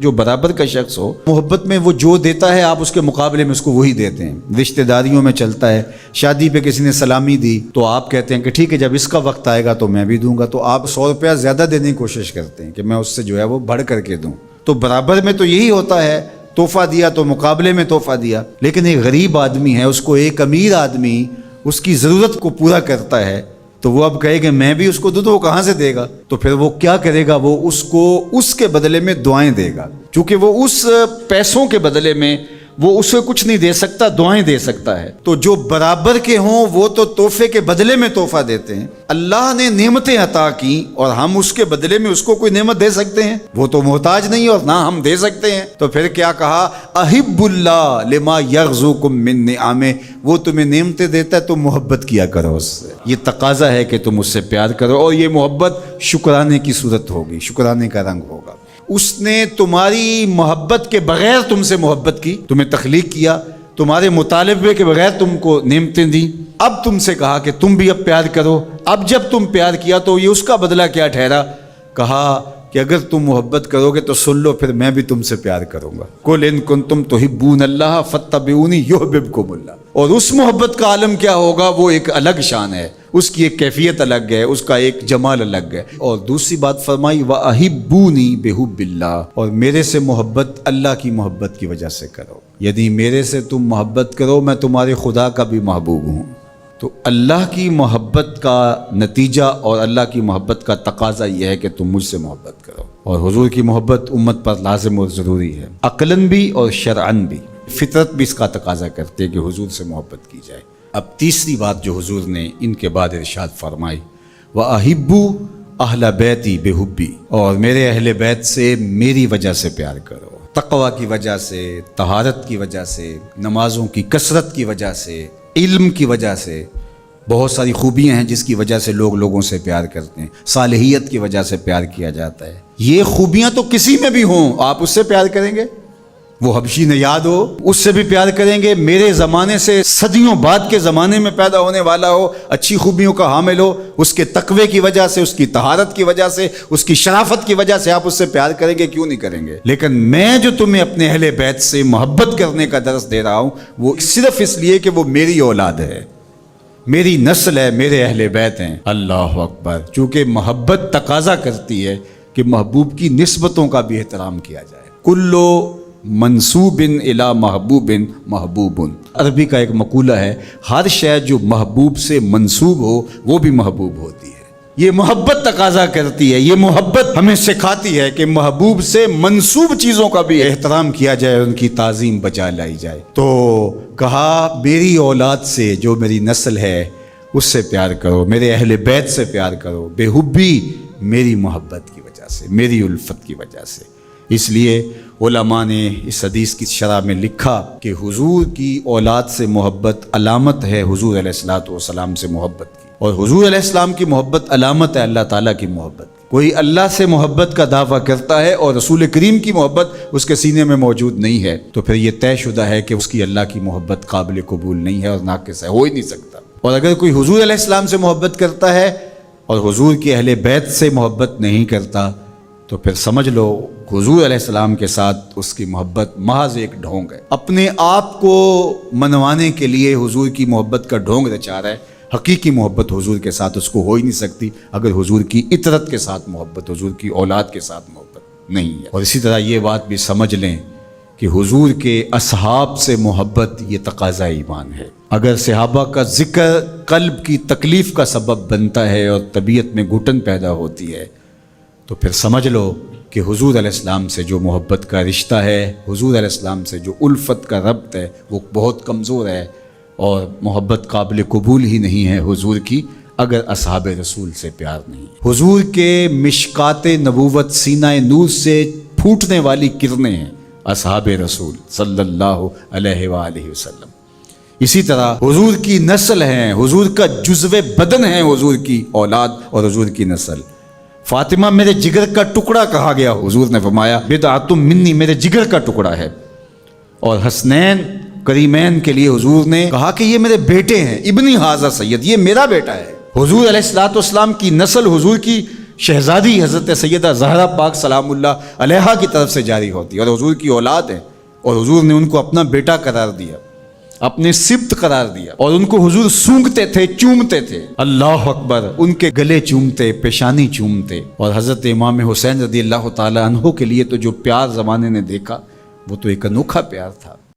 جو برابر کا شخص ہو محبت میں وہ جو دیتا ہے آپ اس کے مقابلے میں اس کو وہی دیتے ہیں۔ رشتہ داریوں میں چلتا ہے، شادی پہ کسی نے سلامی دی تو آپ کہتے ہیں کہ ٹھیک ہے جب اس کا وقت آئے گا تو میں بھی دوں گا، تو آپ 100 روپیہ زیادہ دینے کی کوشش کرتے ہیں کہ میں اس سے جو ہے وہ بڑھ کر کے دوں۔ تو برابر میں تو یہی ہوتا ہے، تحفہ دیا تو مقابلے میں تحفہ دیا۔ لیکن ایک غریب آدمی ہے، اس کو ایک امیر آدمی اس کی ضرورت کو پورا کرتا ہے تو وہ اب کہے کہ میں بھی اس کو دوں تو وہ کہاں سے دے گا؟ تو پھر وہ کیا کرے گا؟ وہ اس کو اس کے بدلے میں دعائیں دے گا، چونکہ وہ اس پیسوں کے بدلے میں وہ اسے کچھ نہیں دے سکتا، دعائیں دے سکتا ہے۔ تو جو برابر کے ہوں وہ تو تحفے کے بدلے میں تحفہ دیتے ہیں۔ اللہ نے نعمتیں عطا کی اور ہم اس کے بدلے میں اس کو کوئی نعمت دے سکتے ہیں؟ وہ تو محتاج نہیں اور نہ ہم دے سکتے ہیں۔ تو پھر کیا کہا؟ احب اللہ لما یرزقکم من نعمہ، وہ تمہیں نعمتیں دیتا ہے تو محبت کیا کرو اس سے۔ یہ تقاضا ہے کہ تم اس سے پیار کرو، اور یہ محبت شکرانے کی صورت ہوگی، شکرانے کا رنگ ہوگا۔ اس نے تمہاری محبت کے بغیر تم سے محبت کی، تمہیں تخلیق کیا، تمہارے مطالبے کے بغیر تم کو نعمتیں دی، اب تم سے کہا کہ تم بھی اب پیار کرو۔ اب جب تم پیار کیا تو یہ اس کا بدلہ کیا ٹھہرا؟ کہا کہ اگر تم محبت کرو گے تو سن لو پھر میں بھی تم سے پیار کروں گا۔ قل ان کنتم تحبون اللہ فاتبعونی یحببکم اللہ۔ اور اس محبت کا عالم کیا ہوگا؟ وہ ایک الگ شان ہے، اس کی ایک کیفیت الگ ہے، اس کا ایک جمال الگ ہے۔ اور دوسری بات فرمائی وَأَحِبُّونِي بِحُبِّ اللَّهِ، اور میرے سے محبت اللہ کی محبت کی وجہ سے کرو، یعنی میرے سے تم محبت کرو، میں تمہارے خدا کا بھی محبوب ہوں۔ تو اللہ کی محبت کا نتیجہ اور اللہ کی محبت کا تقاضا یہ ہے کہ تم مجھ سے محبت کرو، اور حضور کی محبت امت پر لازم اور ضروری ہے، عقلاً بھی اور شرعاً بھی۔ فطرت بھی اس کا تقاضا کرتے ہیں کہ حضور سے محبت کی جائے۔ اب تیسری بات جو حضور نے ان کے بعد ارشاد فرمائی، وَأَحِبُّوا أَهْلَ بَيْتِي بِحُبِّي، اور میرے اہل بیت سے میری وجہ سے پیار کرو، تقوی کی وجہ سے، طہارت کی وجہ سے، نمازوں کی کثرت کی وجہ سے، علم کی وجہ سے۔ بہت ساری خوبیاں ہیں جس کی وجہ سے لوگ لوگوں سے پیار کرتے ہیں، صالحیت کی وجہ سے پیار کیا جاتا ہے۔ یہ خوبیاں تو کسی میں بھی ہوں، آپ اس سے پیار کریں گے؟ وہ حبشی نے یاد ہو، اس سے بھی پیار کریں گے؟ میرے زمانے سے صدیوں بعد کے زمانے میں پیدا ہونے والا ہو، اچھی خوبیوں کا حامل ہو، اس کے تقوی کی وجہ سے، اس کی طہارت کی وجہ سے، اس کی شرافت کی وجہ سے آپ اس سے پیار کریں گے؟ کیوں نہیں کریں گے؟ لیکن میں جو تمہیں اپنے اہل بیت سے محبت کرنے کا درس دے رہا ہوں وہ صرف اس لیے کہ وہ میری اولاد ہے، میری نسل ہے، میرے اہل بیت ہیں۔ اللہ اکبر! چونکہ محبت تقاضا کرتی ہے کہ محبوب کی نسبتوں کا بھی احترام کیا جائے۔ کلو منسوب الی محبوب محبوب، عربی کا ایک مقولہ ہے، ہر شے جو محبوب سے منسوب ہو وہ بھی محبوب ہوتی ہے۔ یہ محبت تقاضا کرتی ہے، یہ محبت ہمیں سکھاتی ہے کہ محبوب سے منسوب چیزوں کا بھی احترام کیا جائے، ان کی تعظیم بجا لائی جائے۔ تو کہا میری اولاد سے، جو میری نسل ہے اس سے پیار کرو، میرے اہل بیت سے پیار کرو، بے حبی، میری محبت کی وجہ سے، میری الفت کی وجہ سے۔ اس لیے علماء نے اس حدیث کی شرح میں لکھا کہ حضور کی اولاد سے محبت علامت ہے حضور علیہ الصلوۃ والسلام سے محبت کی، اور حضور علیہ السلام کی محبت علامت ہے اللہ تعالیٰ کی محبت کی۔ کوئی اللہ سے محبت کا دعویٰ کرتا ہے اور رسول کریم کی محبت اس کے سینے میں موجود نہیں ہے تو پھر یہ طے شدہ ہے کہ اس کی اللہ کی محبت قابل قبول نہیں ہے اور ناقص ہے، ہو ہی نہیں سکتا۔ اور اگر کوئی حضور علیہ السلام سے محبت کرتا ہے اور حضور کے اہل بیت سے محبت نہیں کرتا تو پھر سمجھ لو حضور علیہ السلام کے ساتھ اس کی محبت محض ایک ڈھونگ ہے، اپنے آپ کو منوانے کے لیے حضور کی محبت کا ڈھونگ رچا رہا ہے۔ حقیقی محبت حضور کے ساتھ اس کو ہو ہی نہیں سکتی اگر حضور کی اطرت کے ساتھ محبت، حضور کی اولاد کے ساتھ محبت نہیں ہے۔ اور اسی طرح یہ بات بھی سمجھ لیں کہ حضور کے اصحاب سے محبت یہ تقاضا ایمان ہے۔ اگر صحابہ کا ذکر قلب کی تکلیف کا سبب بنتا ہے اور طبیعت میں گھٹن پیدا ہوتی ہے تو پھر سمجھ لو کہ حضور علیہ السلام سے جو محبت کا رشتہ ہے، حضور علیہ السلام سے جو الفت کا ربط ہے وہ بہت کمزور ہے، اور محبت قابل قبول ہی نہیں ہے حضور کی اگر اصحاب رسول سے پیار نہیں۔ حضور کے مشکات نبوت سینہ نور سے پھوٹنے والی کرنیں ہیں اصحاب رسول صلی اللہ علیہ وآلہ وسلم۔ اسی طرح حضور کی نسل ہیں، حضور کا جزو بدن ہے، حضور کی اولاد اور حضور کی نسل۔ فاطمہ میرے جگر کا ٹکڑا کہا گیا، حضور نے فرمایا بضعۃ منی، میرے جگر کا ٹکڑا ہے۔ اور حسنین کریمین کے لیے حضور نے کہا کہ یہ میرے بیٹے ہیں، ابنی ھذا سید، یہ میرا بیٹا ہے۔ حضور علیہ الصلوۃ والسلام کی نسل حضور کی شہزادی حضرت سیدہ زہرا پاک سلام اللہ علیہا کی طرف سے جاری ہوتی ہے، اور حضور کی اولاد ہے، اور حضور نے ان کو اپنا بیٹا قرار دیا، اپنے سبط قرار دیا، اور ان کو حضور سونگتے تھے، چومتے تھے، اللہ اکبر، ان کے گلے چومتے، پیشانی چومتے۔ اور حضرت امام حسین رضی اللہ تعالی عنہ کے لیے تو جو پیار زمانے نے دیکھا وہ تو ایک انوکھا پیار تھا۔